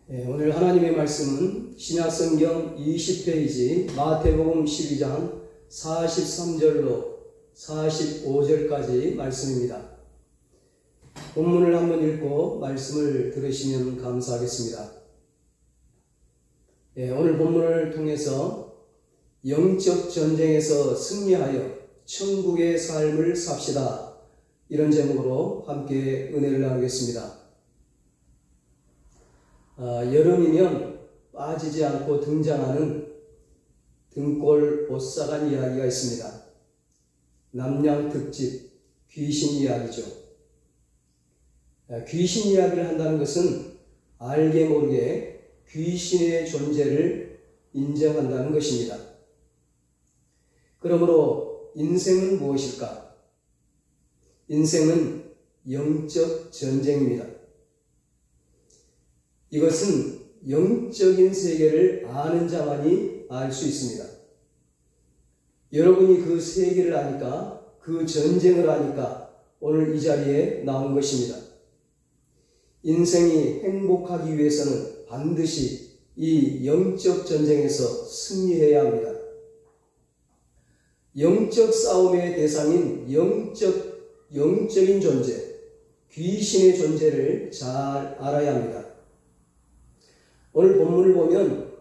오늘 하나님의 말씀은 신약성경 20페이지 마태복음 12장 43절로 45절까지 말씀입니다. 본문을 한번 읽고 말씀을 들으시면 감사하겠습니다. 오늘 본문을 통해서 영적 전쟁에서 승리하여 천국의 삶을 삽시다, 이런 제목으로 함께 은혜를 나누겠습니다. 여름이면 빠지지 않고 등장하는 등골 오싹한 이야기가 있습니다. 남양 특집 귀신 이야기죠. 귀신 이야기를 한다는 것은 알게 모르게 귀신의 존재를 인정한다는 것입니다. 그러므로 인생은 무엇일까? 인생은 영적 전쟁입니다. 이것은 영적인 세계를 아는 자만이 알 수 있습니다. 여러분이 그 세계를 아니까, 그 전쟁을 아니까 오늘 이 자리에 나온 것입니다. 인생이 행복하기 위해서는 반드시 이 영적 전쟁에서 승리해야 합니다. 영적 싸움의 대상인 영적인 존재, 귀신의 존재를 잘 알아야 합니다. 오늘 본문을 보면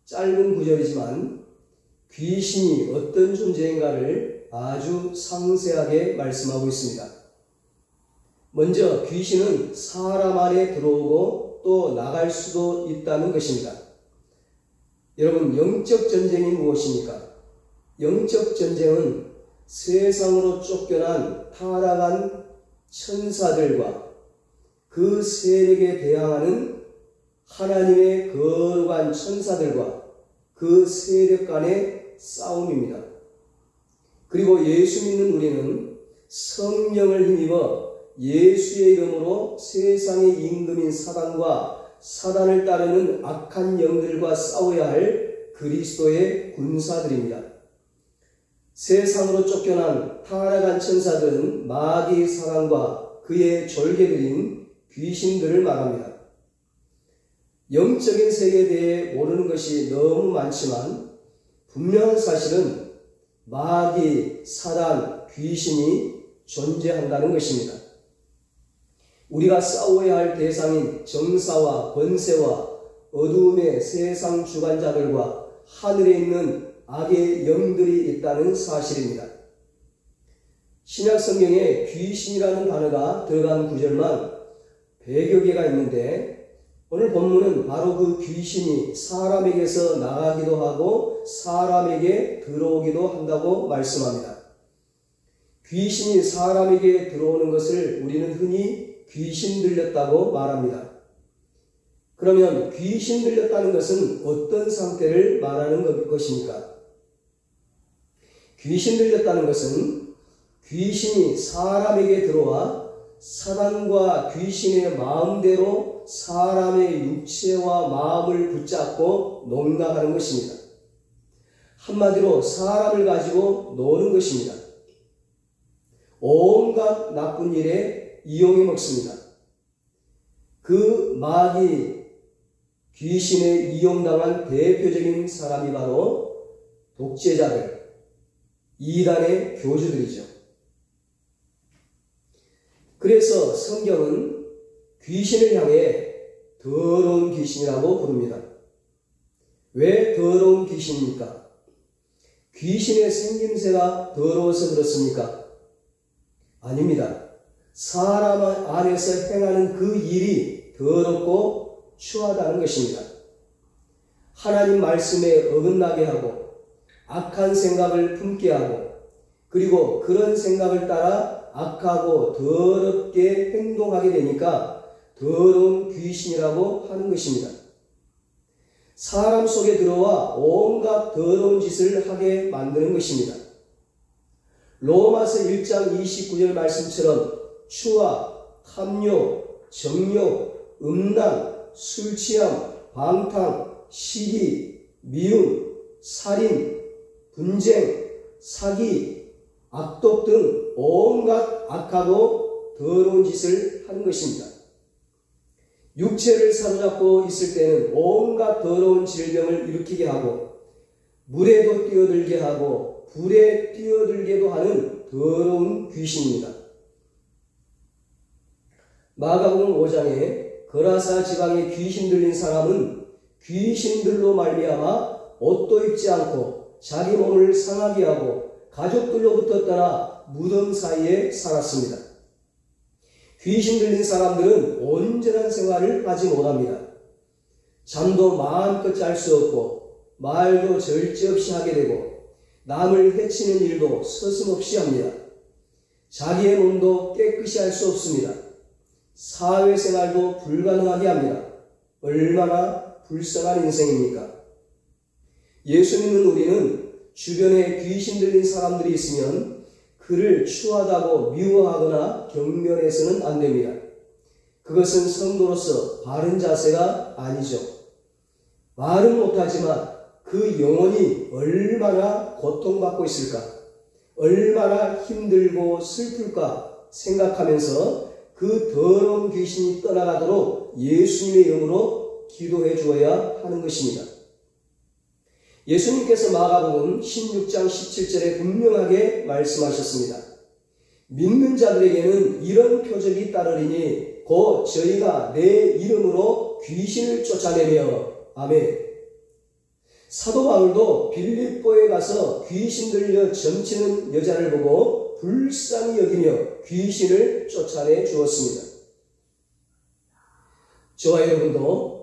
짧은 구절이지만 귀신이 어떤 존재인가를 아주 상세하게 말씀하고 있습니다. 먼저 귀신은 사람 안에 들어오고 또 나갈 수도 있다는 것입니다. 여러분, 영적 전쟁이 무엇입니까? 영적 전쟁은 세상으로 쫓겨난 타락한 천사들과 그 세력에 대항하는 하나님의 거룩한 천사들과 그 세력 간의 싸움입니다. 그리고 예수 믿는 우리는 성령을 힘입어 예수의 이름으로 세상의 임금인 사단과 사단을 따르는 악한 영들과 싸워야 할 그리스도의 군사들입니다. 세상으로 쫓겨난 타락한 천사들은 마귀의 사랑과 그의 졸개들인 귀신들을 말합니다. 영적인 세계에 대해 모르는 것이 너무 많지만 분명한 사실은 마귀, 사단, 귀신이 존재한다는 것입니다. 우리가 싸워야 할 대상인 정사와 권세와 어두움의 세상 주관자들과 하늘에 있는 악의 영들이 있다는 사실입니다. 신약성경에 귀신이라는 단어가 들어간 구절만 100여 개가 있는데 오늘 본문은 바로 그 귀신이 사람에게서 나가기도 하고 사람에게 들어오기도 한다고 말씀합니다. 귀신이 사람에게 들어오는 것을 우리는 흔히 귀신 들렸다고 말합니다. 그러면 귀신 들렸다는 것은 어떤 상태를 말하는 것입니까? 귀신 들렸다는 것은 귀신이 사람에게 들어와 사단과 귀신의 마음대로 사람의 육체와 마음을 붙잡고 농락하는 것입니다. 한마디로 사람을 가지고 노는 것입니다. 온갖 나쁜 일에 이용해 먹습니다. 그 마귀 귀신에 이용당한 대표적인 사람이 바로 독재자들, 이단의 교주들이죠. 그래서 성경은 귀신을 향해 더러운 귀신이라고 부릅니다. 왜 더러운 귀신입니까? 귀신의 생김새가 더러워서 그렇습니까? 아닙니다. 사람 안에서 행하는 그 일이 더럽고 추하다는 것입니다. 하나님 말씀에 어긋나게 하고 악한 생각을 품게 하고 그리고 그런 생각을 따라 악하고 더럽게 행동하게 되니까 더러운 귀신이라고 하는 것입니다. 사람 속에 들어와 온갖 더러운 짓을 하게 만드는 것입니다. 로마서 1장 29절 말씀처럼 추와, 탐욕, 정욕, 음란, 술취함, 방탕, 시기, 미움, 살인, 분쟁, 사기, 악독 등 온갖 악하고 더러운 짓을 하는 것입니다. 육체를 사로잡고 있을 때는 온갖 더러운 질병을 일으키게 하고 물에도 뛰어들게 하고 불에 뛰어들게도 하는 더러운 귀신입니다. 마가복음 5장에 거라사 지방에 귀신 들린 사람은 귀신들로 말미암아 옷도 입지 않고 자기 몸을 상하게 하고 가족들로부터 떠나 무덤 사이에 살았습니다. 귀신 들린 사람들은 온전한 생활을 하지 못합니다. 잠도 마음껏 잘 수 없고 말도 절제 없이 하게 되고 남을 해치는 일도 서슴없이 합니다. 자기의 몸도 깨끗이 할 수 없습니다. 사회생활도 불가능하게 합니다. 얼마나 불쌍한 인생입니까? 예수 믿는 우리는 주변에 귀신 들린 사람들이 있으면 그를 추하다고 미워하거나 경멸해서는 안 됩니다. 그것은 성도로서 바른 자세가 아니죠. 말은 못하지만 그 영혼이 얼마나 고통받고 있을까, 얼마나 힘들고 슬플까 생각하면서 그 더러운 귀신이 떠나가도록 예수님의 이름으로 기도해 주어야 하는 것입니다. 예수님께서 마가복음 16장 17절에 분명하게 말씀하셨습니다. 믿는 자들에게는 이런 표적이 따르리니 곧 저희가 내 이름으로 귀신을 쫓아내며 아멘. 사도 바울도 빌립보에 가서 귀신 들려 점치는 여자를 보고 불쌍히 여기며 귀신을 쫓아내 주었습니다. 저와 여러분도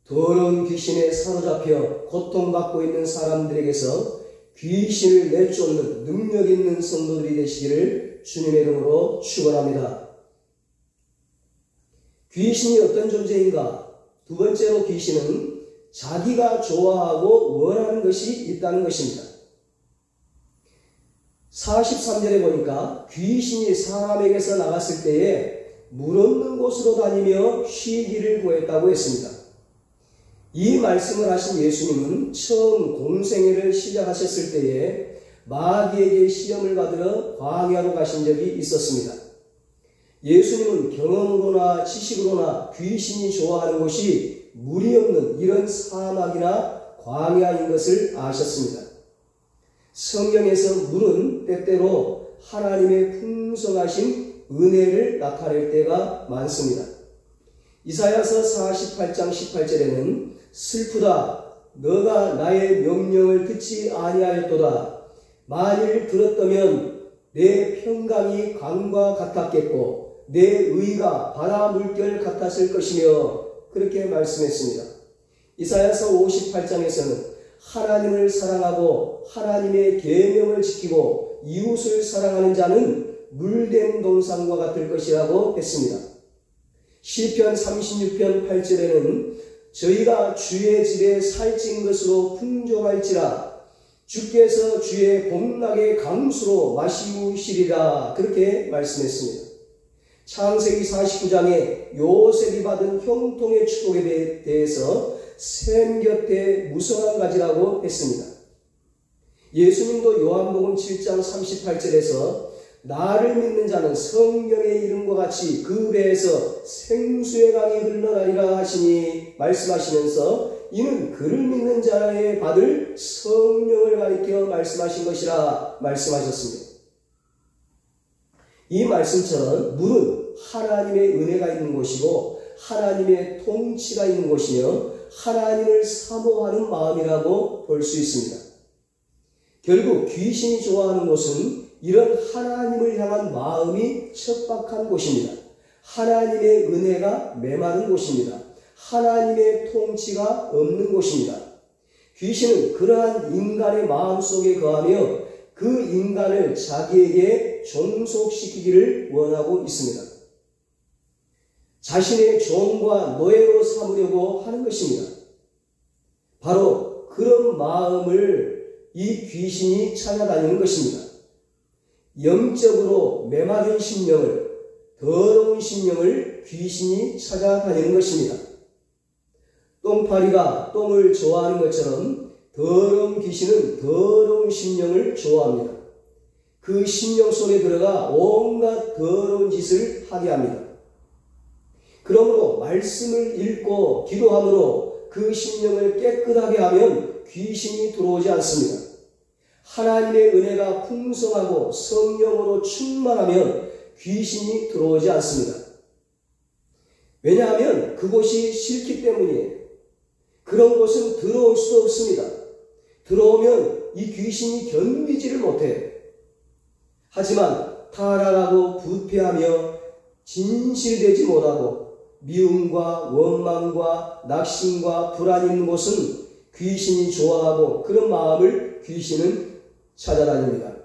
더러운 귀신에 사로잡혀 고통받고 있는 사람들에게서 귀신을 내쫓는 능력 있는 성도들이 되시기를 주님의 이름으로 축원합니다. 귀신이 어떤 존재인가? 두 번째로 귀신은 자기가 좋아하고 원하는 것이 있다는 것입니다. 43절에 보니까 귀신이 사람에게서 나갔을 때에 물 없는 곳으로 다니며 쉬기를 구했다고 했습니다. 이 말씀을 하신 예수님은 처음 공생애를 시작하셨을 때에 마귀에게 시험을 받으러 광야로 가신 적이 있었습니다. 예수님은 경험으로나 지식으로나 귀신이 좋아하는 곳이 물이 없는 이런 사막이나 광야인 것을 아셨습니다. 성경에서 물은 때때로 하나님의 풍성하신 은혜를 나타낼 때가 많습니다. 이사야서 48장 18절에는 슬프다 너가 나의 명령을 듣지 아니하였도다. 만일 들었다면 내 평강이 강과 같았겠고 내 의가 바다 물결 같았을 것이며 그렇게 말씀했습니다. 이사야서 58장에서는 하나님을 사랑하고 하나님의 계명을 지키고 이웃을 사랑하는 자는 물된 동산과 같을 것이라고 했습니다. 시편 36편 8절에는 저희가 주의 집에 살찐 것으로 풍족할지라 주께서 주의 복락의 강수로 마시우시리라 그렇게 말씀했습니다. 창세기 49장에 요셉이 받은 형통의 축복에 대해서 샘 곁에 무성한 가지라고 했습니다. 예수님도 요한복음 7장 38절에서 나를 믿는 자는 성령의 이름과 같이 그 배에서 생수의 강이 흘러나리라 하시니 말씀하시면서 이는 그를 믿는 자에 받을 성령을 가리켜 말씀하신 것이라 말씀하셨습니다. 이 말씀처럼 물은 하나님의 은혜가 있는 곳이고 하나님의 통치가 있는 곳이며 하나님을 사모하는 마음이라고 볼 수 있습니다. 결국 귀신이 좋아하는 곳은 이런 하나님을 향한 마음이 척박한 곳입니다. 하나님의 은혜가 메마른 곳입니다. 하나님의 통치가 없는 곳입니다. 귀신은 그러한 인간의 마음속에 거하며 그 인간을 자기에게 종속시키기를 원하고 있습니다. 자신의 종과 노예로 삼으려고 하는 것입니다. 바로 그런 마음을 이 귀신이 찾아다니는 것입니다. 영적으로 메마른 심령을, 더러운 심령을 귀신이 찾아다니는 것입니다. 똥파리가 똥을 좋아하는 것처럼 더러운 귀신은 더러운 심령을 좋아합니다. 그 심령 속에 들어가 온갖 더러운 짓을 하게 합니다. 그러므로 말씀을 읽고 기도함으로 그 심령을 깨끗하게 하면 귀신이 들어오지 않습니다. 하나님의 은혜가 풍성하고 성령으로 충만하면 귀신이 들어오지 않습니다. 왜냐하면 그곳이 싫기 때문이에요. 그런 곳은 들어올 수도 없습니다. 들어오면 이 귀신이 견디지를 못해요. 하지만 타락하고 부패하며 진실되지 못하고 미움과 원망과 낙심과 불안이 있는 곳은 귀신이 좋아하고 그런 마음을 귀신은 찾아다닙니다.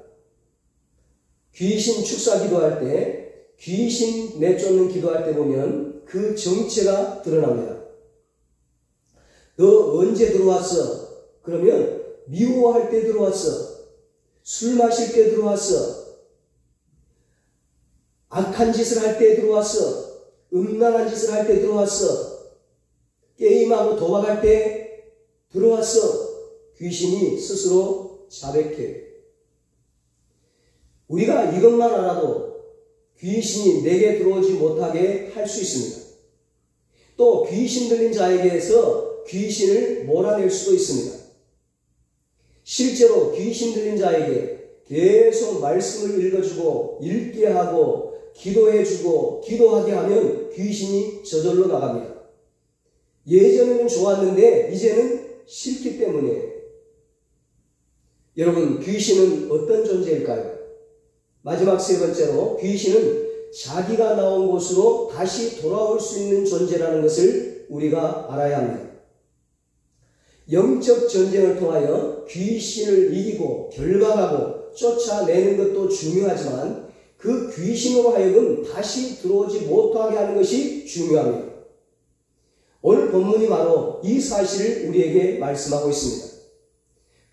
귀신 축사 기도할 때, 귀신 내쫓는 기도할 때 보면 그 정체가 드러납니다. 너 언제 들어왔어? 그러면 미워할 때 들어왔어. 술 마실 때 들어왔어. 악한 짓을 할 때 들어왔어. 음란한 짓을 할 때 들어왔어. 게임하고 도박할 때 들어왔어. 귀신이 스스로 자백해. 우리가 이것만 알아도 귀신이 내게 들어오지 못하게 할 수 있습니다. 또 귀신 들린 자에게서 귀신을 몰아낼 수도 있습니다. 실제로 귀신 들린 자에게 계속 말씀을 읽어주고 읽게 하고 기도해주고 기도하게 하면 귀신이 저절로 나갑니다. 예전에는 좋았는데 이제는 싫기 때문에. 여러분, 귀신은 어떤 존재일까요? 마지막 세 번째로, 귀신은 자기가 나온 곳으로 다시 돌아올 수 있는 존재라는 것을 우리가 알아야 합니다. 영적 전쟁을 통하여 귀신을 이기고 결박하고 쫓아내는 것도 중요하지만 그 귀신으로 하여금 다시 들어오지 못하게 하는 것이 중요합니다. 오늘 본문이 바로 이 사실을 우리에게 말씀하고 있습니다.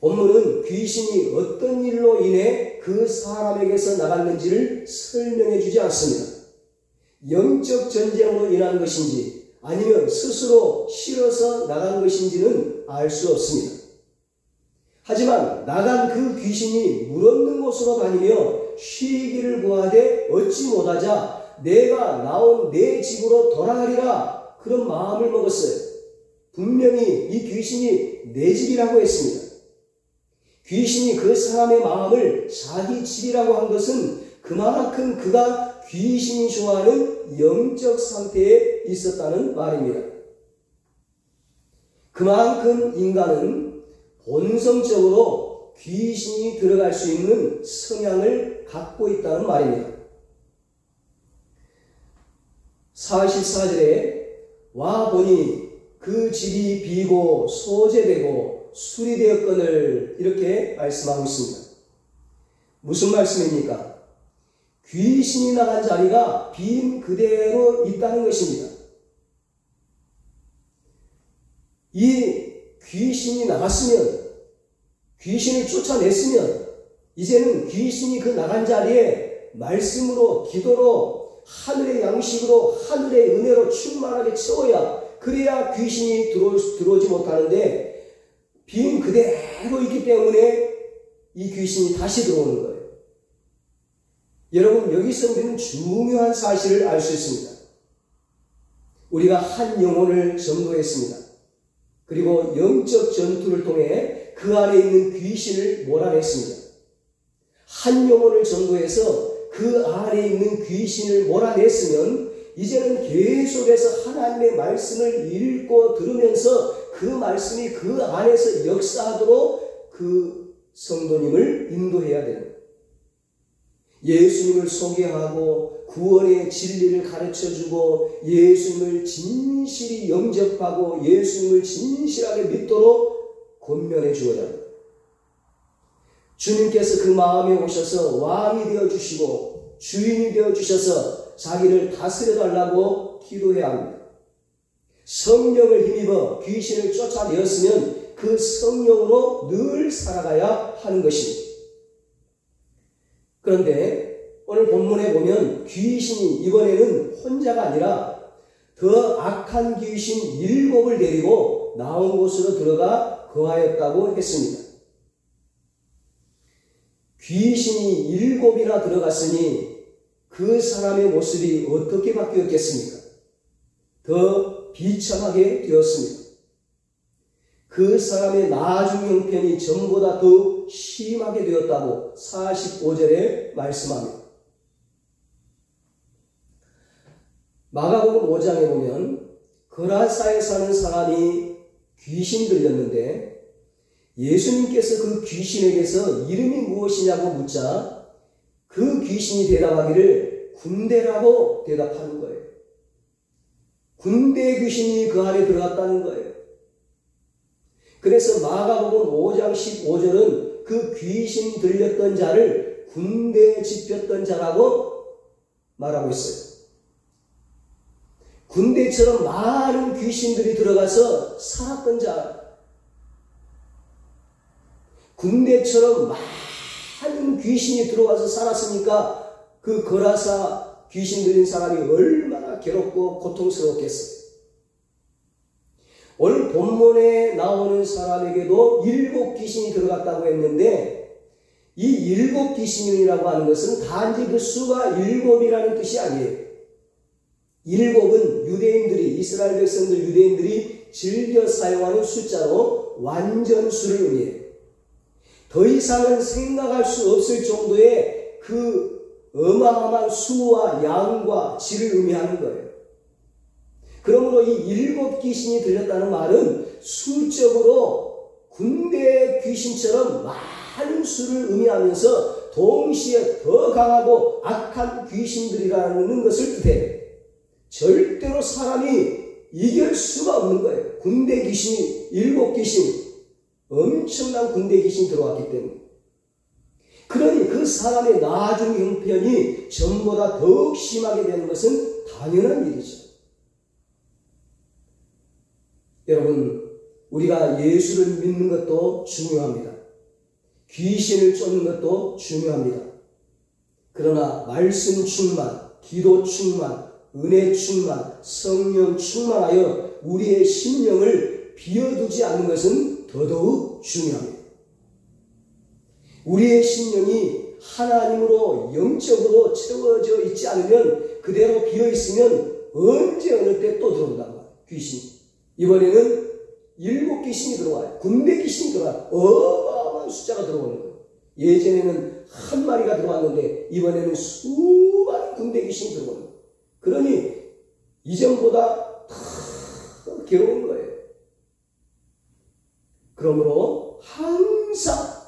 본문은 귀신이 어떤 일로 인해 그 사람에게서 나갔는지를 설명해 주지 않습니다. 영적 전쟁으로 인한 것인지 아니면 스스로 싫어서 나간 것인지는 알 수 없습니다. 하지만 나간 그 귀신이 물 없는 곳으로 다니며 쉬기를 구하되 얻지 못하자 내가 나온 내 집으로 돌아가리라, 그런 마음을 먹었어요. 분명히 이 귀신이 내 집이라고 했습니다. 귀신이 그 사람의 마음을 자기 집이라고 한 것은 그만큼 그가 귀신이 좋아하는 영적 상태에 있었다는 말입니다. 그만큼 인간은 본성적으로 귀신이 들어갈 수 있는 성향을 갖고 있다는 말입니다. 44절에 와 보니 그 집이 비고 소재되고 술이 되었거늘, 이렇게 말씀하고 있습니다. 무슨 말씀입니까? 귀신이 나간 자리가 빈 그대로 있다는 것입니다. 이 귀신이 나갔으면, 귀신을 쫓아냈으면 이제는 귀신이 그 나간 자리에 말씀으로, 기도로, 하늘의 양식으로, 하늘의 은혜로 충만하게 채워야, 그래야 귀신이 들어오지 못하는데 빈 그대로 있기 때문에 이 귀신이 다시 들어오는 거예요. 여러분, 여기서 우리는 중요한 사실을 알 수 있습니다. 우리가 한 영혼을 전도했습니다. 그리고 영적 전투를 통해 그 안에 있는 귀신을 몰아냈습니다. 한 영혼을 전도해서 그 안에 있는 귀신을 몰아냈으면 이제는 계속해서 하나님의 말씀을 읽고 들으면서 그 말씀이 그 안에서 역사하도록 그 성도님을 인도해야 됩니다. 예수님을 소개하고 구원의 진리를 가르쳐주고 예수님을 진실히 영접하고 예수님을 진실하게 믿도록 권면해 주어야 합니다. 주님께서 그 마음에 오셔서 왕이 되어주시고 주인이 되어주셔서 자기를 다스려달라고 기도해야 합니다. 성령을 힘입어 귀신을 쫓아내었으면 그 성령으로 늘 살아가야 하는 것입니다. 그런데 오늘 본문에 보면 귀신이 이번에는 혼자가 아니라 더 악한 귀신 7을 데리고 나온 곳으로 들어가 거하였다고 했습니다. 귀신이 7이나 들어갔으니 그 사람의 모습이 어떻게 바뀌었겠습니까? 더 비참하게 되었습니다. 그 사람의 나중 형편이 전보다 더 심하게 되었다고 45절에 말씀합니다. 마가복음 5장에 보면 거라사에 사는 사람이 귀신 들렸는데 예수님께서 그 귀신에게서 이름이 무엇이냐고 묻자 그 귀신이 대답하기를 군대라고 대답하는 거예요. 군대 귀신이 그 안에 들어갔다는 거예요. 그래서 마가복음 5장 15절은 그 귀신 들렸던 자를 군대에 집혔던 자라고 말하고 있어요. 군대처럼 많은 귀신들이 들어가서 살았던 자, 군대처럼 많은 귀신이 들어와서 살았으니까 그 거라사 귀신 들린 사람이 얼마나 괴롭고 고통스러웠겠어요. 오늘 본문에 나오는 사람에게도 7 귀신이 들어갔다고 했는데 이 7 귀신이라고 하는 것은 단지 그 수가 7이라는 뜻이 아니에요. 7은 유대인들이, 이스라엘 백성들 유대인들이 즐겨 사용하는 숫자로 완전수를 의미해요. 더 이상은 생각할 수 없을 정도의 그 어마어마한 수와 양과 질을 의미하는 거예요. 그러므로 이 7 귀신이 들렸다는 말은 수적으로 군대 귀신처럼 많은 수를 의미하면서 동시에 더 강하고 악한 귀신들이라는 것을 뜻해요. 절대로 사람이 이길 수가 없는 거예요. 군대 귀신이 7 귀신, 엄청난 군대 귀신이 들어왔기 때문에. 그러니 그 사람의 나중 형편이 전보다 더욱 심하게 되는 것은 당연한 일이죠. 여러분, 우리가 예수를 믿는 것도 중요합니다. 귀신을 쫓는 것도 중요합니다. 그러나 말씀 충만, 기도 충만, 은혜 충만, 성령 충만하여 우리의 심령을 비워두지 않는 것은 더더욱 중요합니다. 우리의 심령이 하나님으로 영적으로 채워져 있지 않으면 그대로 비어있으면 언제 어느 때 또 들어온단 말이에요. 귀신이. 이번에는 7 귀신이 들어와요. 군대 귀신이 들어와요. 어마어마한 숫자가 들어오는 거예요. 예전에는 한 마리가 들어왔는데 이번에는 수많은 군대 귀신이 들어오는 거예요. 그러니 이전보다 더 괴로운 거예요. 그러므로 항상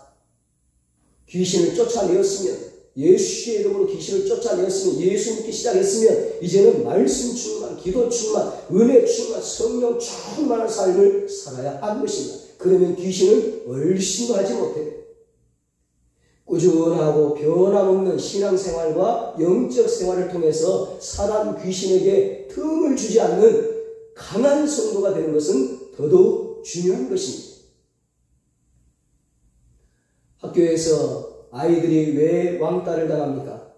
귀신을 쫓아내었으면, 예수의 이름으로 귀신을 쫓아내었으면, 예수 믿기 시작했으면 이제는 말씀 충만, 기도 충만, 은혜 충만, 성령 충만한 삶을 살아야 하는 것입니다. 그러면 귀신은 얼씬도 하지 못해요. 꾸준하고 변함없는 신앙생활과 영적 생활을 통해서 사단 귀신에게 틈을 주지 않는 강한 성도가 되는 것은 더더욱 중요한 것입니다. 학교에서 아이들이 왜 왕따를 당합니까?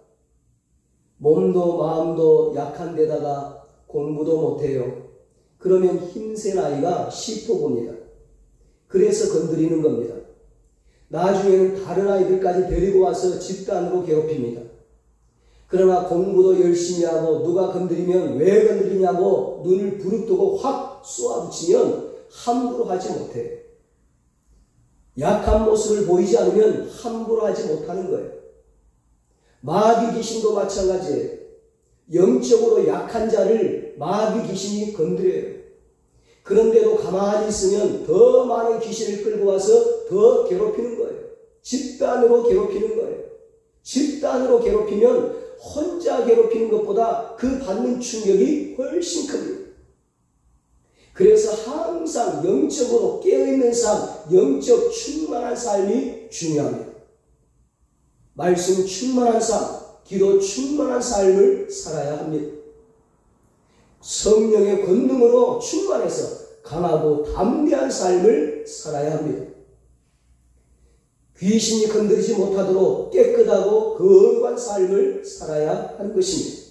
몸도 마음도 약한 데다가 공부도 못해요. 그러면 힘센 아이가 시포 봅니다. 그래서 건드리는 겁니다. 나중에는 다른 아이들까지 데리고 와서 집단으로 괴롭힙니다. 그러나 공부도 열심히 하고 누가 건드리면 왜 건드리냐고 눈을 부릅뜨고 확 쏘아붙이면 함부로 하지 못해요. 약한 모습을 보이지 않으면 함부로 하지 못하는 거예요. 마귀 귀신도 마찬가지예요. 영적으로 약한 자를 마귀 귀신이 건드려요. 그런데도 가만히 있으면 더 많은 귀신을 끌고 와서 더 괴롭히는 거예요. 집단으로 괴롭히는 거예요. 집단으로 괴롭히면 혼자 괴롭히는 것보다 그 받는 충격이 훨씬 큽니다. 그래서 항상 영적으로 깨어있는 삶, 영적 충만한 삶이 중요합니다. 말씀 충만한 삶, 기도 충만한 삶을 살아야 합니다. 성령의 권능으로 충만해서 강하고 담대한 삶을 살아야 합니다. 귀신이 건드리지 못하도록 깨끗하고 거룩한 삶을 살아야 하는 것입니다.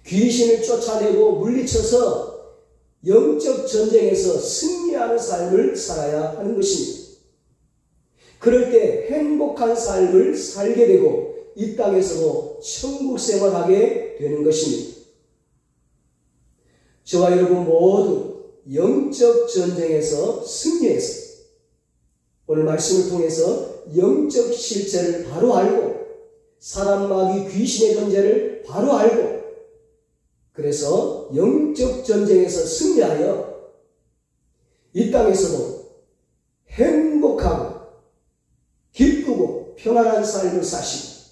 귀신을 쫓아내고 물리쳐서 영적 전쟁에서 승리하는 삶을 살아야 하는 것입니다. 그럴 때 행복한 삶을 살게 되고 이 땅에서도 천국 생활하게 되는 것입니다. 저와 여러분 모두 영적 전쟁에서 승리해서 오늘 말씀을 통해서 영적 실체를 바로 알고 사람, 마귀, 귀신의 존재를 바로 알고 그래서 영적 전쟁에서 승리하여 이 땅에서도 행복하고 기쁘고 평안한 삶을 사시고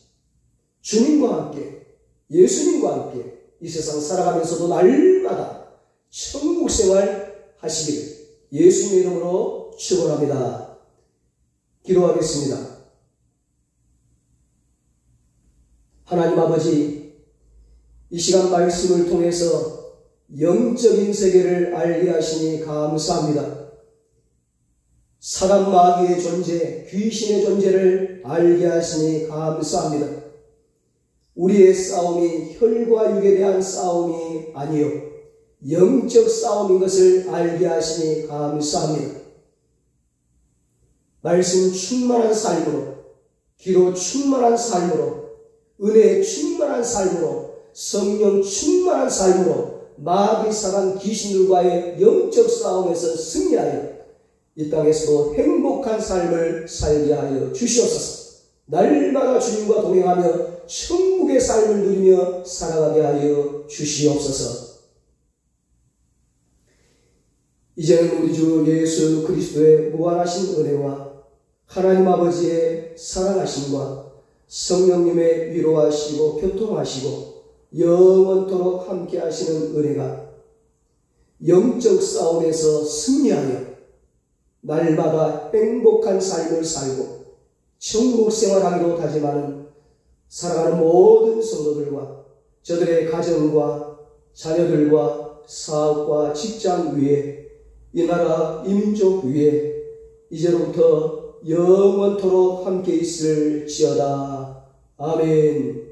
주님과 함께 예수님과 함께 이 세상 살아가면서도 날마다 천국 생활 하시기를 예수님의 이름으로 축원합니다. 기도하겠습니다. 하나님 아버지, 이 시간 말씀을 통해서 영적인 세계를 알게 하시니 감사합니다. 사람 마귀의 존재, 귀신의 존재를 알게 하시니 감사합니다. 우리의 싸움이 혈과 육에 대한 싸움이 아니요 영적 싸움인 것을 알게 하시니 감사합니다. 말씀 충만한 삶으로, 기도 충만한 삶으로, 은혜 충만한 삶으로, 성령 충만한 삶으로 마귀 사단 귀신들과의 영적 싸움에서 승리하여 이 땅에서도 행복한 삶을 살게 하여 주시옵소서. 날마다 주님과 동행하며 천국의 삶을 누리며 살아가게 하여 주시옵소서. 이제는 우리 주 예수 그리스도의 무한하신 은혜와 하나님 아버지의 사랑하심과 성령님의 위로하시고 교통하시고 영원토록 함께 하시는 은혜가 영적 싸움에서 승리하여 날마다 행복한 삶을 살고 천국 생활하기로 다짐하는 살아가는 모든 성도들과 저들의 가정과 자녀들과 사업과 직장 위에 이 나라 이 민족 위에 이제로부터 영원토록 함께 있을지어다. 아멘.